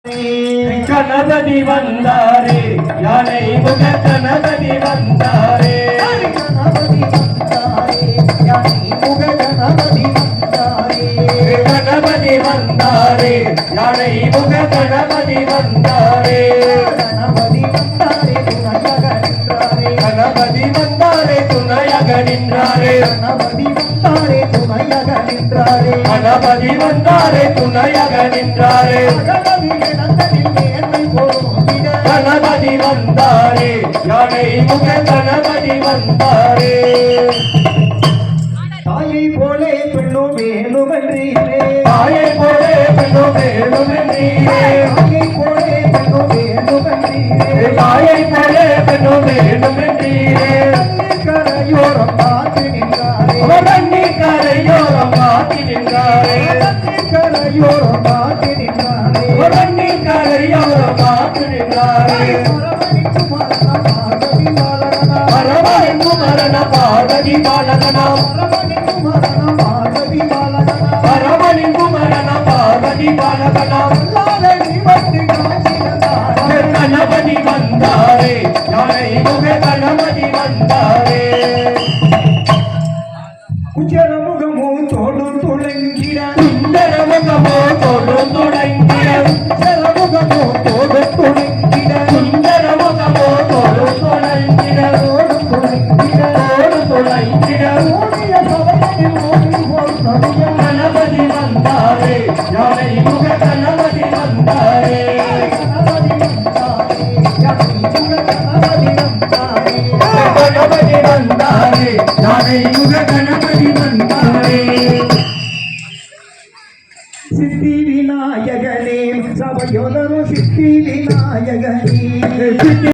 கணபதி வந்தாரே யானை முக கணபதி வந்தாரே கணபதி வந்தாரே யானை முக கணபதி வந்தாரே கணபதி வந்தாரே யானை முக கணபதி வந்தாரே கணபதி வந்தாரே துணையாக நின்றாரே கணபதி வந்தாரே துணையாக நின்றாரே கணபதி வந்தாரே துணையாக நின்றாரே கணபதி வந்தாரே யானை முக கணபதி வந்தாரே தாயை போலே பெண்ணும் வேணுமென்றீரே தாயை போலே பெண்ணும் வேணுமென்றீரே தாயை போலே பெண்ணும் வேணுமென்றீரே தாயை போலே பெண்ணும் வேணுமென்றீரே கரையோரம் பார்த்து நின்றாரே கண்ணீர் கரையோரம் காத்து நின்றாரே கரையோரம் பார்த்து நின்றாரே கண்ணீர் கரையோரம் காத்து நின்றாரே பரவலிங்கு மரண பார்வதி பாலகனா பரவலிங்கு மரண பார்வதி பாலகனா கணபதி வந்தாரே யானை முக கணபதி வந்தாரே குச்சரமுகமோ தோடு துளங்கிட சுந்தர முகமோ தோடும் தொடங்கிட குச்சரமுகமோ தோடு துளங்கிட சுந்தர முகமோ தோடும் தொடங்கிட தோடு துளங்கிட தோடு தொடங்கிட ஓடிய சபையில் ஓடி போல் சபையா கணபதி வந்தாரே யானை முக கணபதி வந்தாரே கணபதி வந்தாரே யானை முக கணபதி வந்தாரே சித்தி விநாயகனே சபையோதரும் சித்தி விநாயகனே